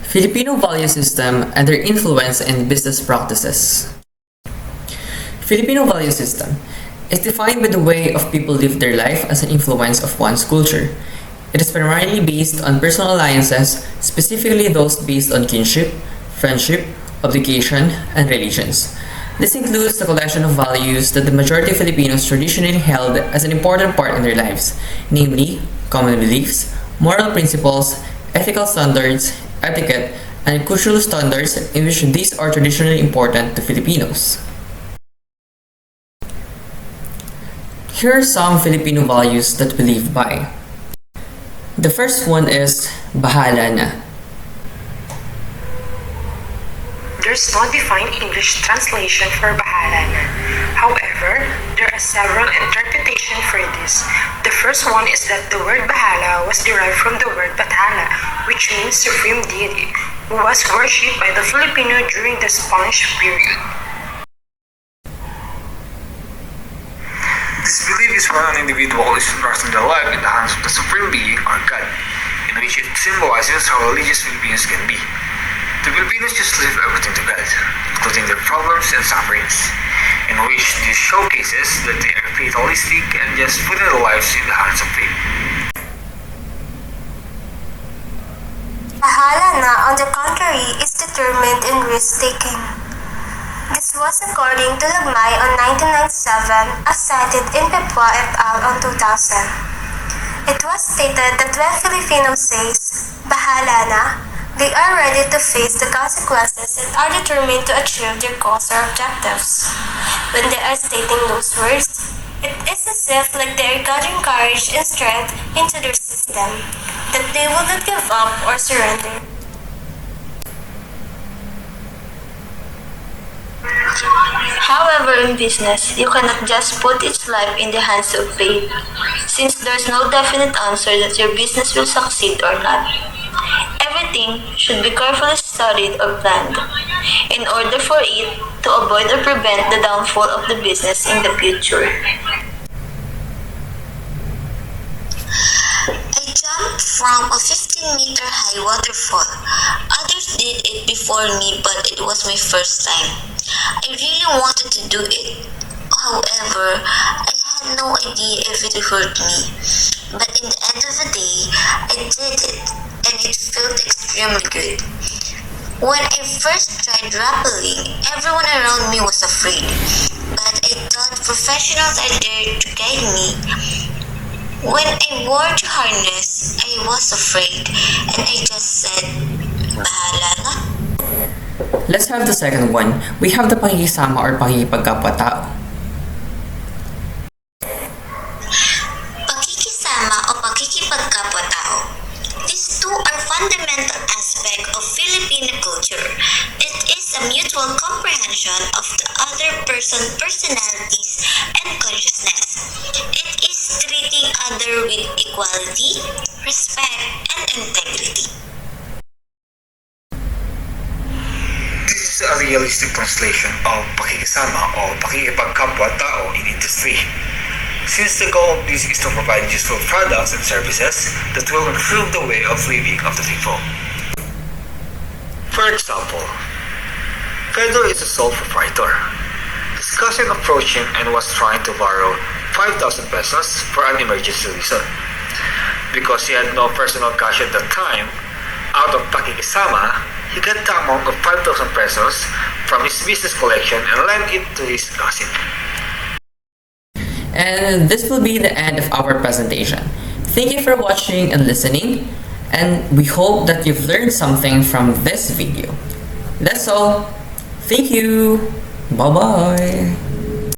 Filipino value system and their influence in business practices. Filipino value system is defined by the way of people live their life as an influence of one's culture. It is primarily based on personal alliances, specifically those based on kinship, friendship, obligation, and religions. This includes the collection of values that the majority of Filipinos traditionally held as an important part in their lives, namely common beliefs, moral principles, ethical standards, etiquette, and cultural standards in which these are traditionally important to Filipinos. Here are some Filipino values that we live by. The first one is bahala na. There's no defined English translation for bahala na. However, there are several interpretations for this. The first one is that the word bahala was derived from the word bathala, which means supreme deity, who was worshipped by the Filipino during the Spanish period. This belief is when an individual is entrusting their life in the hands of the supreme being or God, in which it symbolizes how religious Filipinos can be. The Filipinos just leave everything to God, including their problems and sufferings, in which this showcases that they are fatalistic and just putting their lives in the hands of fate. Bahala na, on the contrary, is determined in risk-taking. This was according to Lagmay on 1997 as cited in Pepwa et al. On 2000. It was stated that when Filipinos says, bahala na, they are ready to face the consequences and are determined to achieve their goals or objectives. When they are stating those words, it is as if like they are gathering courage and strength into their system, that they will not give up or surrender. However, in business, you cannot just put its life in the hands of fate, since there's no definite answer that your business will succeed or not. Everything should be carefully studied or planned, in order for it to avoid or prevent the downfall of the business in the future. I jumped from a 15-meter high waterfall. Others did it before me, but it was my first time. I really wanted to do it. However, I had no idea if it would hurt me. But in the end of the day, I did it, and it felt extremely good. When I first tried rappelling, everyone around me was afraid. But I thought professionals are there to guide me. When I wore the harness, I was afraid, and I just said, bahala na. Let's have the second one. We have the pakikisama or pakikipagkapwa-tao. Pakikisama o pakikipagkapwa-tao. These two are fundamental aspects of Filipino culture. It is a mutual comprehension of the other person's personalities and consciousness. It is treating other with equality, respect, and integrity. This is a realistic translation of pakikisama o pakikipagkapwa-tao in industry, since the goal of this is to provide useful products and services that will improve the way of living of the people. For example, Pedro is a sole proprietor. His cousin approached him and was trying to borrow 5,000 pesos for an emergency reason. Because he had no personal cash at that time, out of pakikisama, he got the amount of 5,000 pesos from his business collection and lent it to his cousin. And this will be the end of our presentation. Thank you for watching and listening, and we hope that you've learned something from this video. That's all. Thank you. Bye-bye.